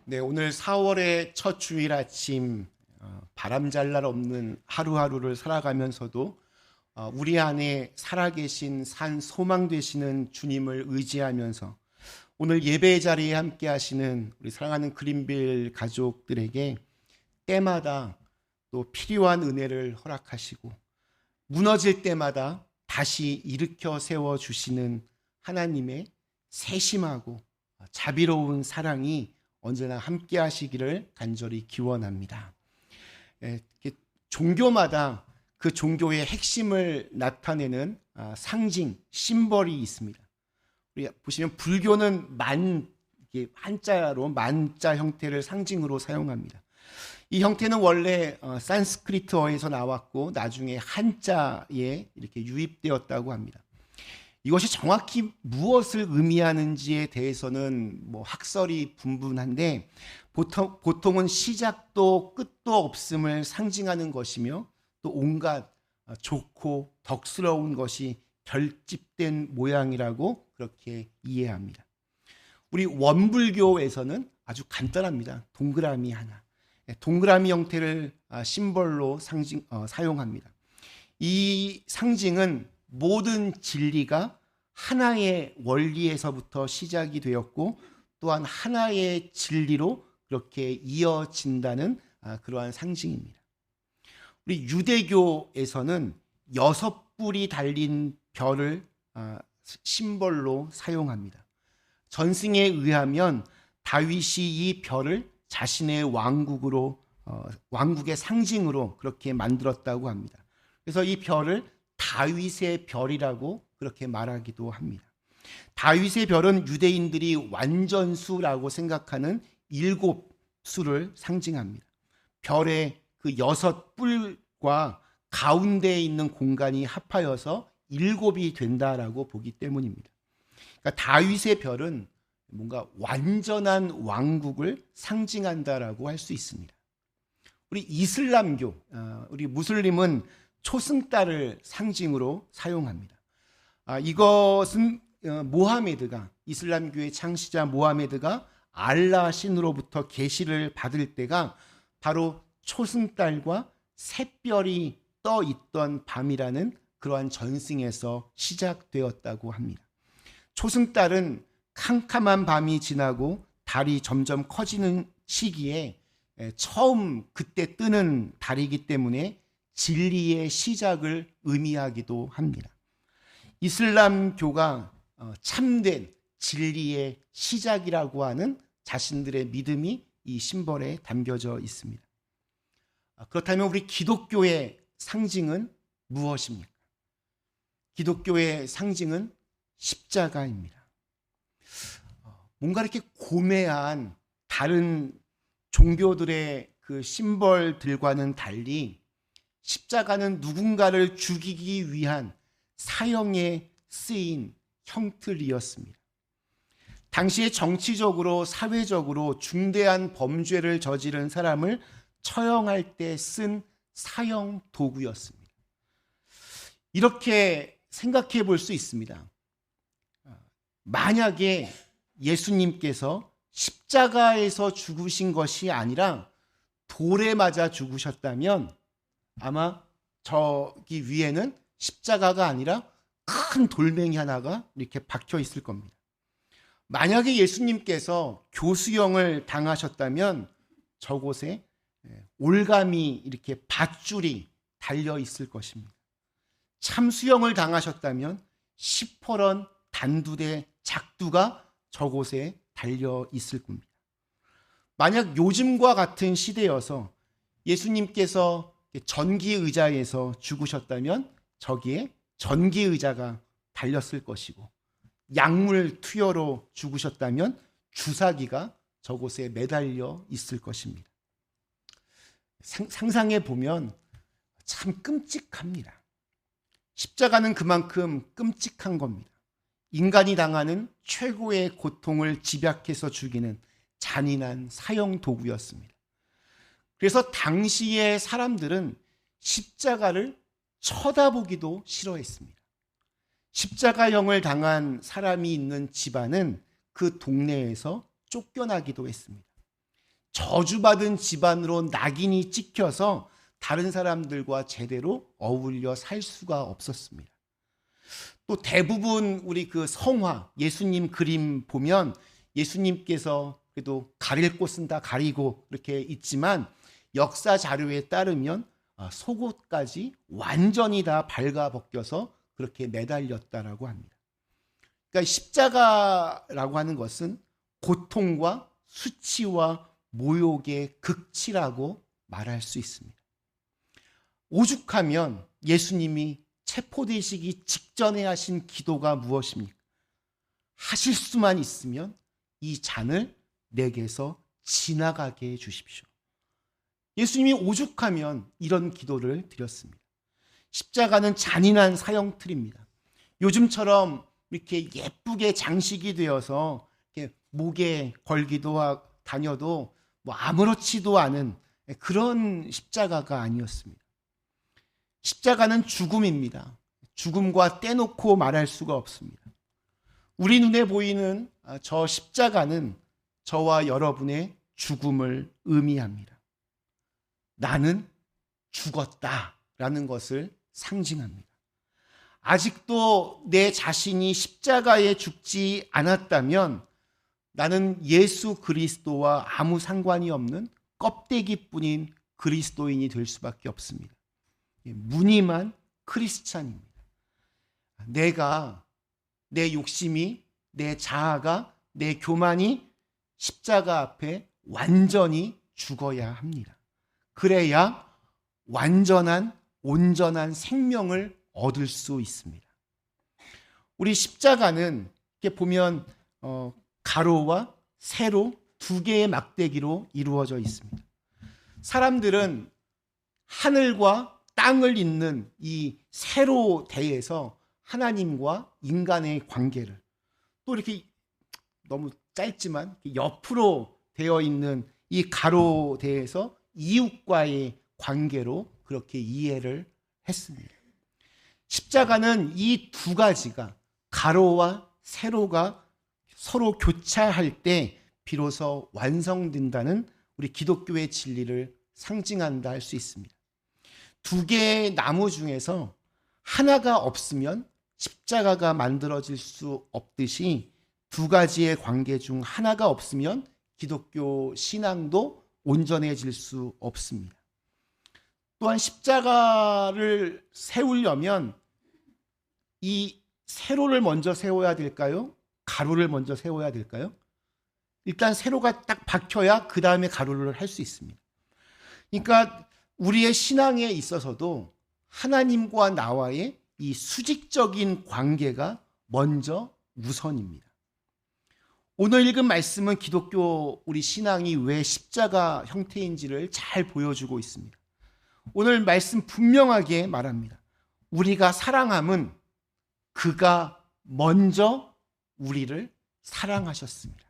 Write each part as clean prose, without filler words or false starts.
네, 오늘 4월의 첫 주일 아침 바람잘 날 없는 하루하루를 살아가면서도 우리 안에 살아계신 산 소망 되시는 주님을 의지하면서 오늘 예배 자리에 함께 하시는 우리 사랑하는 그린빌 가족들에게 때마다 또 필요한 은혜를 허락하시고 무너질 때마다 다시 일으켜 세워 주시는 하나님의 세심하고 자비로운 사랑이 언제나 함께 하시기를 간절히 기원합니다. 종교마다 그 종교의 핵심을 나타내는 상징, 심벌이 있습니다. 우리 보시면 불교는 한자로 만자 형태를 상징으로 사용합니다. 이 형태는 원래 산스크리트어에서 나왔고 나중에 한자에 이렇게 유입되었다고 합니다. 이것이 정확히 무엇을 의미하는지에 대해서는 학설이 분분한데 보통은 시작도 끝도 없음을 상징하는 것이며 또 온갖 좋고 덕스러운 것이 결집된 모양이라고 그렇게 이해합니다. 우리 원불교에서는 아주 간단합니다. 동그라미 하나. 동그라미 형태를 심벌로 사용합니다. 이 상징은 모든 진리가 하나의 원리에서부터 시작이 되었고 또한 하나의 진리로 그렇게 이어진다는 그러한 상징입니다. 우리 유대교에서는 6뿔이 달린 별을 심벌로 사용합니다. 전승에 의하면 다윗이 이 별을 자신의 왕국의 상징으로 그렇게 만들었다고 합니다. 그래서 이 별을 다윗의 별이라고 그렇게 말하기도 합니다. 다윗의 별은 유대인들이 완전수라고 생각하는 7수를 상징합니다. 별의 그 6뿔과 가운데에 있는 공간이 합하여서 7이 된다라고 보기 때문입니다. 그러니까 다윗의 별은 뭔가 완전한 왕국을 상징한다라고 할 수 있습니다. 우리 이슬람교, 우리 무슬림은 초승달을 상징으로 사용합니다. 이것은 이슬람교의 창시자 모하메드가 알라 신으로부터 계시를 받을 때가 바로 초승달과 샛별이 떠 있던 밤이라는 그러한 전승에서 시작되었다고 합니다. 초승달은 캄캄한 밤이 지나고 달이 점점 커지는 시기에 처음 그때 뜨는 달이기 때문에 진리의 시작을 의미하기도 합니다. 이슬람교가 참된 진리의 시작이라고 하는 자신들의 믿음이 이 심벌에 담겨져 있습니다. 그렇다면 우리 기독교의 상징은 무엇입니까? 기독교의 상징은 십자가입니다. 뭔가 이렇게 고매한 다른 종교들의 그 심벌들과는 달리 십자가는 누군가를 죽이기 위한 사형에 쓰인 형틀이었습니다. 당시에 정치적으로 사회적으로 중대한 범죄를 저지른 사람을 처형할 때 쓴 사형 도구였습니다. 이렇게 생각해 볼 수 있습니다. 만약에 예수님께서 십자가에서 죽으신 것이 아니라 돌에 맞아 죽으셨다면 아마 저기 위에는 십자가가 아니라 큰 돌멩이 하나가 이렇게 박혀 있을 겁니다. 만약에 예수님께서 교수형을 당하셨다면 저곳에 올가미 이렇게 밧줄이 달려 있을 것입니다. 참수형을 당하셨다면 시퍼런 단두대 작두가 저곳에 달려 있을 겁니다. 만약 요즘과 같은 시대여서 예수님께서 전기의자에서 죽으셨다면 저기에 전기의자가 달렸을 것이고 약물 투여로 죽으셨다면 주사기가 저곳에 매달려 있을 것입니다. 상상해 보면 참 끔찍합니다. 십자가는 그만큼 끔찍한 겁니다. 인간이 당하는 최고의 고통을 집약해서 죽이는 잔인한 사형 도구였습니다. 그래서 당시의 사람들은 십자가를 쳐다보기도 싫어했습니다. 십자가형을 당한 사람이 있는 집안은 그 동네에서 쫓겨나기도 했습니다. 저주받은 집안으로 낙인이 찍혀서 다른 사람들과 제대로 어울려 살 수가 없었습니다. 또 대부분 우리 그 성화, 예수님 그림 보면 예수님께서 그래도 가릴 곳은 다 가리고 이렇게 있지만 역사 자료에 따르면 속옷까지 완전히 다 발가벗겨서 그렇게 매달렸다라고 합니다. 그러니까 십자가라고 하는 것은 고통과 수치와 모욕의 극치라고 말할 수 있습니다. 오죽하면 예수님이 체포되시기 직전에 하신 기도가 무엇입니까? 하실 수만 있으면 이 잔을 내게서 지나가게 해 주십시오. 예수님이 오죽하면 이런 기도를 드렸습니다. 십자가는 잔인한 사형틀입니다. 요즘처럼 이렇게 예쁘게 장식이 되어서 이렇게 목에 걸기도 다녀도 아무렇지도 않은 그런 십자가가 아니었습니다. 십자가는 죽음입니다. 죽음과 떼놓고 말할 수가 없습니다. 우리 눈에 보이는 저 십자가는 저와 여러분의 죽음을 의미합니다. 나는 죽었다라는 것을 상징합니다. 아직도 내 자신이 십자가에 죽지 않았다면 나는 예수 그리스도와 아무 상관이 없는 껍데기뿐인 그리스도인이 될 수밖에 없습니다. 무늬만 크리스찬입니다. 내 욕심이, 내 자아가, 내 교만이 십자가 앞에 완전히 죽어야 합니다. 그래야 완전한, 온전한 생명을 얻을 수 있습니다. 우리 십자가는 이렇게 보면 가로와 세로 두 개의 막대기로 이루어져 있습니다. 사람들은 하늘과 땅을 잇는 이 세로대에서 하나님과 인간의 관계를, 또 이렇게 너무 짧지만 옆으로 되어 있는 이 가로대에서 이웃과의 관계로 그렇게 이해를 했습니다. 십자가는 이 두 가지가, 가로와 세로가 서로 교차할 때 비로소 완성된다는 우리 기독교의 진리를 상징한다 할 수 있습니다. 두 개의 나무 중에서 하나가 없으면 십자가가 만들어질 수 없듯이 두 가지의 관계 중 하나가 없으면 기독교 신앙도 온전해질 수 없습니다. 또한 십자가를 세우려면 이 세로를 먼저 세워야 될까요? 가로를 먼저 세워야 될까요? 일단 세로가 딱 박혀야 그 다음에 가로를 할 수 있습니다. 그러니까 우리의 신앙에 있어서도 하나님과 나와의 이 수직적인 관계가 먼저 우선입니다. 오늘 읽은 말씀은 기독교 우리 신앙이 왜 십자가 형태인지를 잘 보여주고 있습니다. 오늘 말씀 분명하게 말합니다. 우리가 사랑함은 그가 먼저 우리를 사랑하셨습니다.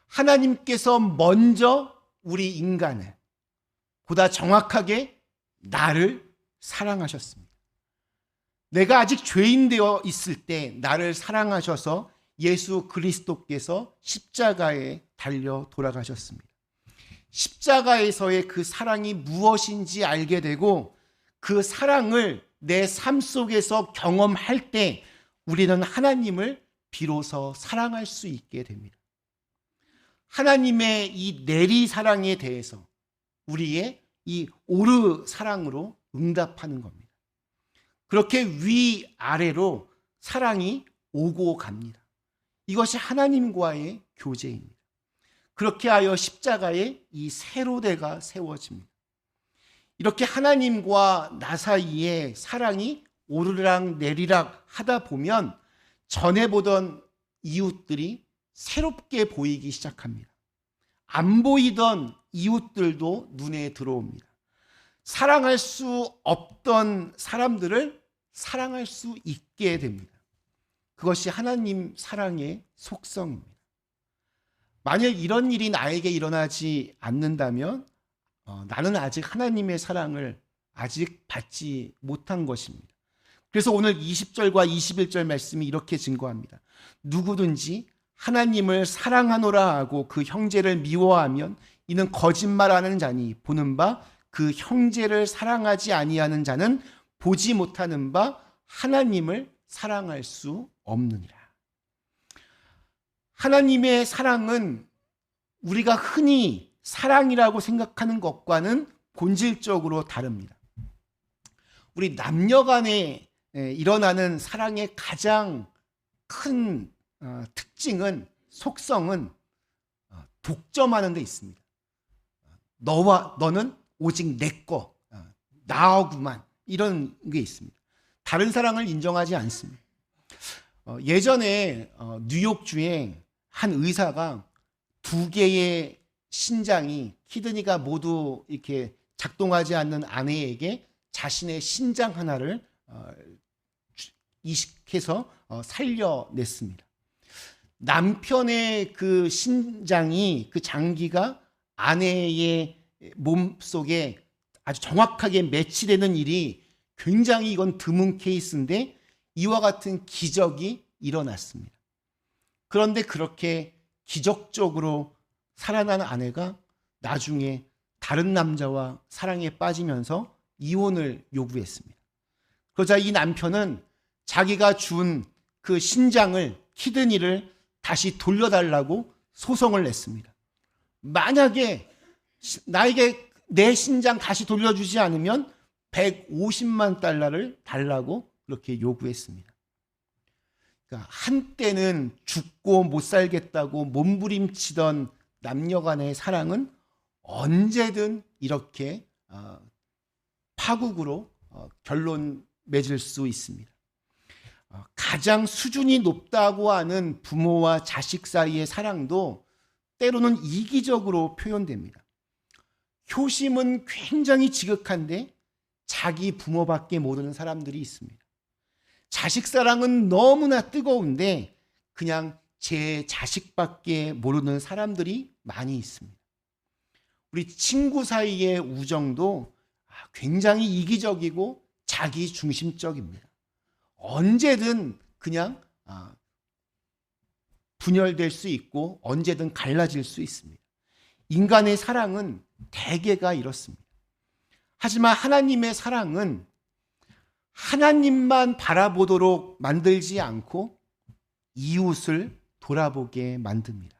하나님께서 먼저 우리 인간을, 보다 정확하게 나를 사랑하셨습니다. 내가 아직 죄인 되어 있을 때 나를 사랑하셔서 예수 그리스도께서 십자가에 달려 돌아가셨습니다. 십자가에서의 그 사랑이 무엇인지 알게 되고 그 사랑을 내 삶 속에서 경험할 때 우리는 하나님을 비로소 사랑할 수 있게 됩니다. 하나님의 이 내리 사랑에 대해서 우리의 이 오르 사랑으로 응답하는 겁니다. 그렇게 위아래로 사랑이 오고 갑니다. 이것이 하나님과의 교제입니다. 그렇게 하여 십자가에 이 세로대가 세워집니다. 이렇게 하나님과 나 사이에 사랑이 오르락 내리락 하다 보면 전에 보던 이웃들이 새롭게 보이기 시작합니다. 안 보이던 이웃들도 눈에 들어옵니다. 사랑할 수 없던 사람들을 사랑할 수 있게 됩니다. 그것이 하나님 사랑의 속성입니다. 만약 이런 일이 나에게 일어나지 않는다면 나는 아직 하나님의 사랑을 아직 받지 못한 것입니다. 그래서 오늘 20절과 21절 말씀이 이렇게 증거합니다. 누구든지 하나님을 사랑하노라 하고 그 형제를 미워하면 이는 거짓말하는 자니 보는 바 그 형제를 사랑하지 아니하는 자는 보지 못하는 바 하나님을 사랑할 수 없느니라. 하나님의 사랑은 우리가 흔히 사랑이라고 생각하는 것과는 본질적으로 다릅니다. 우리 남녀 간에 일어나는 사랑의 가장 큰 특징은, 속성은 독점하는 데 있습니다. 너는 오직 내 거, 나하고만, 이런 게 있습니다. 다른 사랑을 인정하지 않습니다. 예전에 뉴욕주에 한 의사가 2개의 신장이, 키드니가 모두 이렇게 작동하지 않는 아내에게 자신의 신장 하나를 이식해서 살려냈습니다. 남편의 그 신장이, 그 장기가 아내의 몸속에 아주 정확하게 매치되는 일이 굉장히, 이건 드문 케이스인데 이와 같은 기적이 일어났습니다. 그런데 그렇게 기적적으로 살아난 아내가 나중에 다른 남자와 사랑에 빠지면서 이혼을 요구했습니다. 그러자 이 남편은 자기가 준 그 신장을, 키드니를 다시 돌려달라고 소송을 냈습니다. 만약에 나에게 내 신장 다시 돌려주지 않으면 150만 달러를 달라고 그렇게 요구했습니다. 그러니까 한때는 죽고 못 살겠다고 몸부림치던 남녀 간의 사랑은 언제든 이렇게 파국으로 결론 맺을 수 있습니다. 가장 수준이 높다고 하는 부모와 자식 사이의 사랑도 때로는 이기적으로 표현됩니다. 효심은 굉장히 지극한데 자기 부모밖에 모르는 사람들이 있습니다. 자식 사랑은 너무나 뜨거운데 그냥 제 자식밖에 모르는 사람들이 많이 있습니다. 우리 친구 사이의 우정도 굉장히 이기적이고 자기 중심적입니다. 언제든 그냥 분열될 수 있고 언제든 갈라질 수 있습니다. 인간의 사랑은 대개가 이렇습니다. 하지만 하나님의 사랑은 하나님만 바라보도록 만들지 않고 이웃을 돌아보게 만듭니다.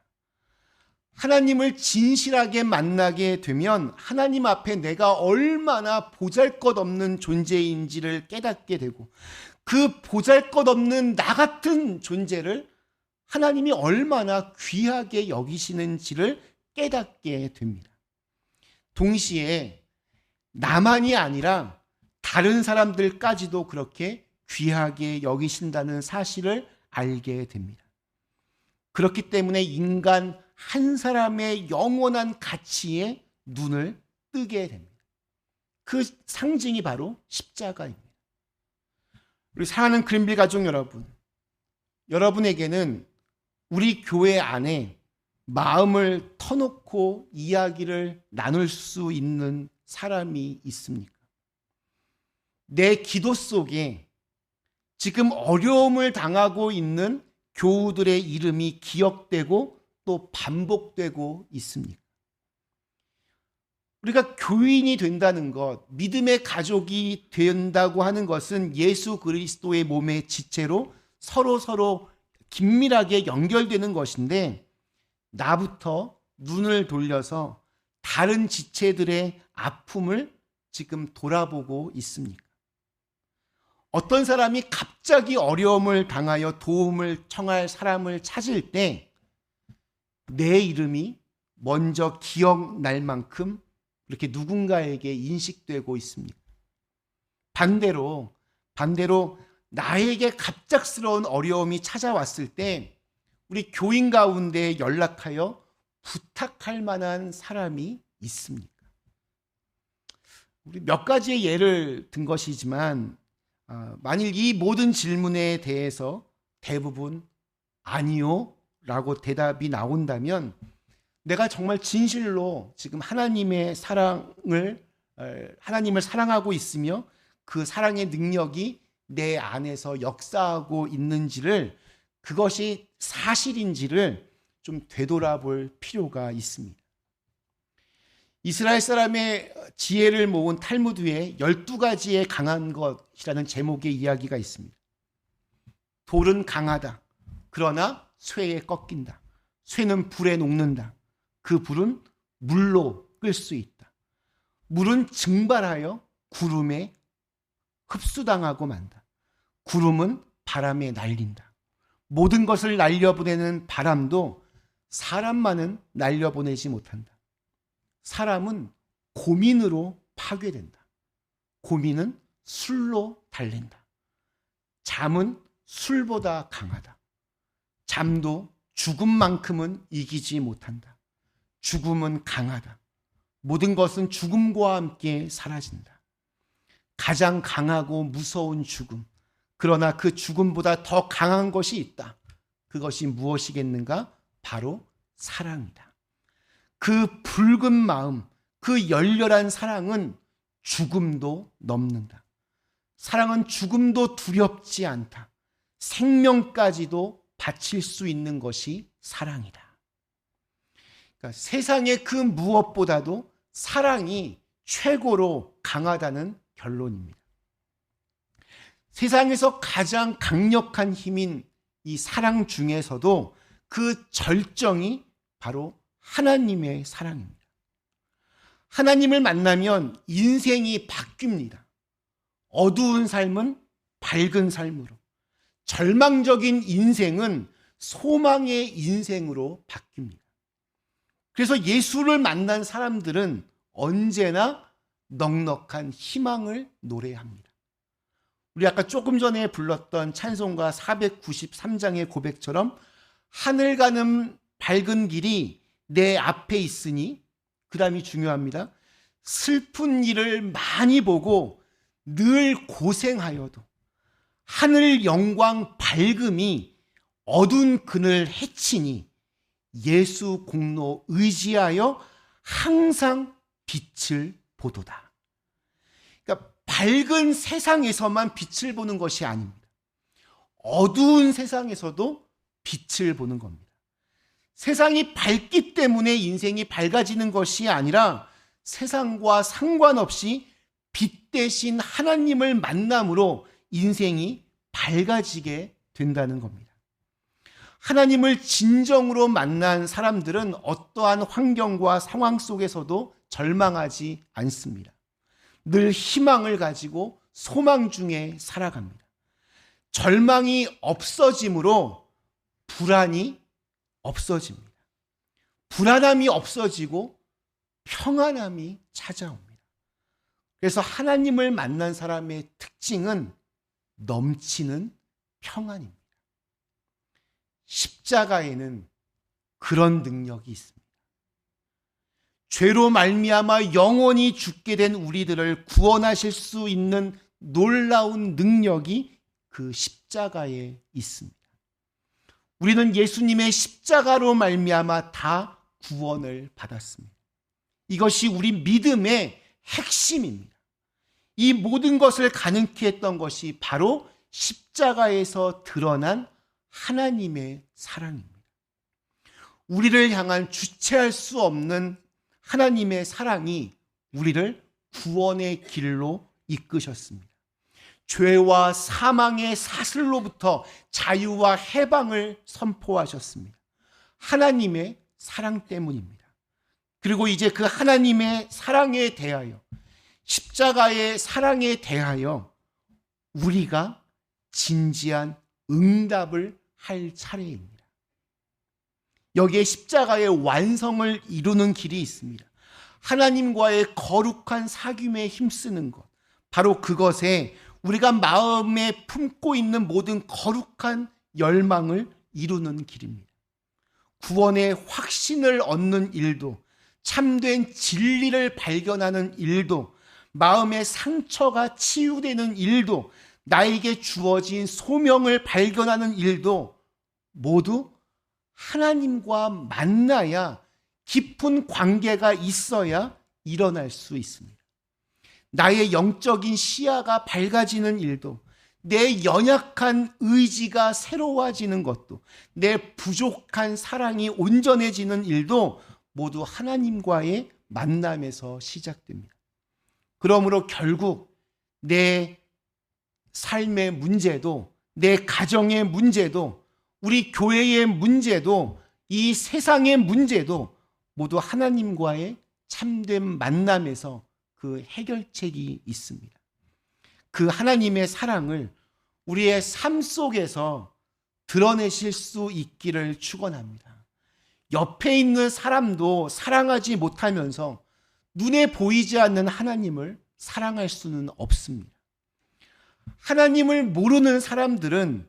하나님을 진실하게 만나게 되면 하나님 앞에 내가 얼마나 보잘것없는 존재인지를 깨닫게 되고, 그 보잘것없는 나 같은 존재를 하나님이 얼마나 귀하게 여기시는지를 깨닫게 됩니다. 동시에 나만이 아니라 다른 사람들까지도 그렇게 귀하게 여기신다는 사실을 알게 됩니다. 그렇기 때문에 인간 한 사람의 영원한 가치에 눈을 뜨게 됩니다. 그 상징이 바로 십자가입니다. 우리 사랑하는 그린빌 가족 여러분, 여러분에게는 우리 교회 안에 마음을 터놓고 이야기를 나눌 수 있는 사람이 있습니까? 내 기도 속에 지금 어려움을 당하고 있는 교우들의 이름이 기억되고 또 반복되고 있습니까? 우리가 교인이 된다는 것, 믿음의 가족이 된다고 하는 것은 예수 그리스도의 몸의 지체로 서로 긴밀하게 연결되는 것인데, 나부터 눈을 돌려서 다른 지체들의 아픔을 지금 돌아보고 있습니까? 어떤 사람이 갑자기 어려움을 당하여 도움을 청할 사람을 찾을 때 내 이름이 먼저 기억날 만큼 그렇게 누군가에게 인식되고 있습니까? 반대로 나에게 갑작스러운 어려움이 찾아왔을 때 우리 교인 가운데 연락하여 부탁할 만한 사람이 있습니까? 우리 몇 가지의 예를 든 것이지만 만일 이 모든 질문에 대해서 대부분 아니요 라고 대답이 나온다면 내가 정말 진실로 지금 하나님을 사랑하고 있으며 그 사랑의 능력이 내 안에서 역사하고 있는지를, 그것이 사실인지를 좀 되돌아볼 필요가 있습니다. 이스라엘 사람의 지혜를 모은 탈무드에 12가지의 강한 것이라는 제목의 이야기가 있습니다. 돌은 강하다. 그러나 쇠에 꺾인다. 쇠는 불에 녹는다. 그 불은 물로 끌 수 있다. 물은 증발하여 구름에 흡수당하고 만다. 구름은 바람에 날린다. 모든 것을 날려보내는 바람도 사람만은 날려보내지 못한다. 사람은 고민으로 파괴된다. 고민은 술로 달랜다. 잠은 술보다 강하다. 잠도 죽음만큼은 이기지 못한다. 죽음은 강하다. 모든 것은 죽음과 함께 사라진다. 가장 강하고 무서운 죽음. 그러나 그 죽음보다 더 강한 것이 있다. 그것이 무엇이겠는가? 바로 사랑이다. 그 붉은 마음, 그 열렬한 사랑은 죽음도 넘는다. 사랑은 죽음도 두렵지 않다. 생명까지도 바칠 수 있는 것이 사랑이다. 그러니까 세상의 그 무엇보다도 사랑이 최고로 강하다는 결론입니다. 세상에서 가장 강력한 힘인 이 사랑 중에서도 그 절정이 바로 하나님의 사랑입니다. 하나님을 만나면 인생이 바뀝니다. 어두운 삶은 밝은 삶으로, 절망적인 인생은 소망의 인생으로 바뀝니다. 그래서 예수를 만난 사람들은 언제나 넉넉한 희망을 노래합니다. 우리 아까 조금 전에 불렀던 찬송가 493장의 고백처럼 하늘 가는 밝은 길이 내 앞에 있으니, 그 다음이 중요합니다. 슬픈 일을 많이 보고 늘 고생하여도 하늘 영광 밝음이 어두운 그늘 해치니 예수 공로 의지하여 항상 빛을 보도다. 그러니까 밝은 세상에서만 빛을 보는 것이 아닙니다. 어두운 세상에서도 빛을 보는 겁니다. 세상이 밝기 때문에 인생이 밝아지는 것이 아니라 세상과 상관없이 빛 대신 하나님을 만남으로 인생이 밝아지게 된다는 겁니다. 하나님을 진정으로 만난 사람들은 어떠한 환경과 상황 속에서도 절망하지 않습니다. 늘 희망을 가지고 소망 중에 살아갑니다. 절망이 없어짐으로 불안이 없어집니다. 불안함이 없어지고 평안함이 찾아옵니다. 그래서 하나님을 만난 사람의 특징은 넘치는 평안입니다. 십자가에는 그런 능력이 있습니다. 죄로 말미암아 영원히 죽게 된 우리들을 구원하실 수 있는 놀라운 능력이 그 십자가에 있습니다. 우리는 예수님의 십자가로 말미암아 다 구원을 받았습니다. 이것이 우리 믿음의 핵심입니다. 이 모든 것을 가능케 했던 것이 바로 십자가에서 드러난 하나님의 사랑입니다. 우리를 향한 주체할 수 없는 하나님의 사랑이 우리를 구원의 길로 이끄셨습니다. 죄와 사망의 사슬로부터 자유와 해방을 선포하셨습니다. 하나님의 사랑 때문입니다. 그리고 이제 그 하나님의 사랑에 대하여, 십자가의 사랑에 대하여 우리가 진지한 응답을 할 차례입니다. 여기에 십자가의 완성을 이루는 길이 있습니다. 하나님과의 거룩한 사귐에 힘쓰는 것, 바로 그것에 우리가 마음에 품고 있는 모든 거룩한 열망을 이루는 길입니다. 구원의 확신을 얻는 일도, 참된 진리를 발견하는 일도, 마음의 상처가 치유되는 일도, 나에게 주어진 소명을 발견하는 일도 모두 하나님과 만나야, 깊은 관계가 있어야 일어날 수 있습니다. 나의 영적인 시야가 밝아지는 일도, 내 연약한 의지가 새로워지는 것도, 내 부족한 사랑이 온전해지는 일도 모두 하나님과의 만남에서 시작됩니다. 그러므로 결국 내 삶의 문제도, 내 가정의 문제도, 우리 교회의 문제도, 이 세상의 문제도 모두 하나님과의 참된 만남에서 그 해결책이 있습니다. 그 하나님의 사랑을 우리의 삶 속에서 드러내실 수 있기를 축원합니다. 옆에 있는 사람도 사랑하지 못하면서 눈에 보이지 않는 하나님을 사랑할 수는 없습니다. 하나님을 모르는 사람들은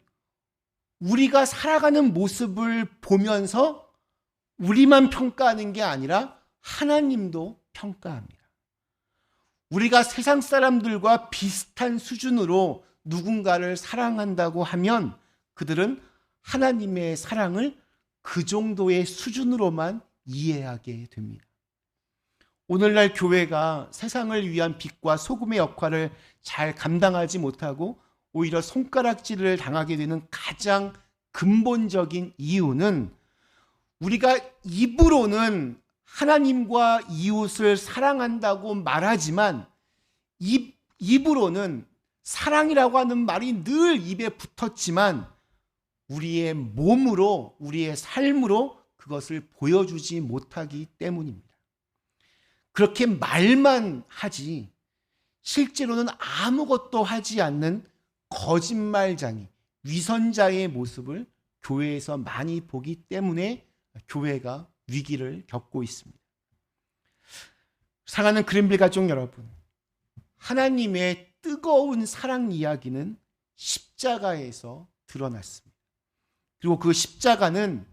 우리가 살아가는 모습을 보면서 우리만 평가하는 게 아니라 하나님도 평가합니다. 우리가 세상 사람들과 비슷한 수준으로 누군가를 사랑한다고 하면 그들은 하나님의 사랑을 그 정도의 수준으로만 이해하게 됩니다. 오늘날 교회가 세상을 위한 빛과 소금의 역할을 잘 감당하지 못하고 오히려 손가락질을 당하게 되는 가장 근본적인 이유는 우리가 입으로는 하나님과 이웃을 사랑한다고 말하지만 입으로는 사랑이라고 하는 말이 늘 입에 붙었지만 우리의 몸으로, 우리의 삶으로 그것을 보여주지 못하기 때문입니다. 그렇게 말만 하지 실제로는 아무것도 하지 않는 거짓말쟁이, 위선자의 모습을 교회에서 많이 보기 때문에 교회가 위기를 겪고 있습니다. 사랑하는 그린빌 가족 여러분, 하나님의 뜨거운 사랑 이야기는 십자가에서 드러났습니다. 그리고 그 십자가는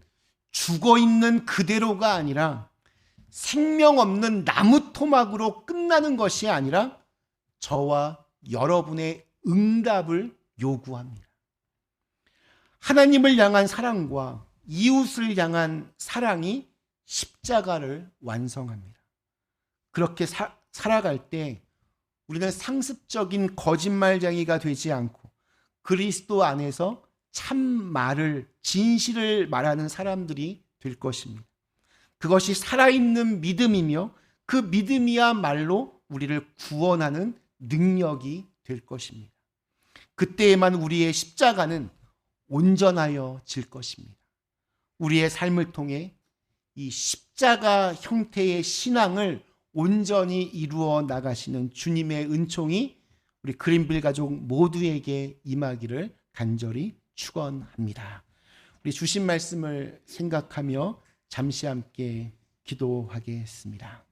죽어있는 그대로가 아니라 생명 없는 나무 토막으로 끝나는 것이 아니라 저와 여러분의 응답을 요구합니다. 하나님을 향한 사랑과 이웃을 향한 사랑이 십자가를 완성합니다. 그렇게 살아갈 때 우리는 상습적인 거짓말쟁이가 되지 않고 그리스도 안에서 참말을, 진실을 말하는 사람들이 될 것입니다. 그것이 살아있는 믿음이며 그 믿음이야말로 우리를 구원하는 능력이 될 것입니다. 그때에만 우리의 십자가는 온전하여질 것입니다. 우리의 삶을 통해 이 십자가 형태의 신앙을 온전히 이루어 나가시는 주님의 은총이 우리 그린빌 가족 모두에게 임하기를 간절히 축원합니다. 우리 주신 말씀을 생각하며 잠시 함께 기도하겠습니다.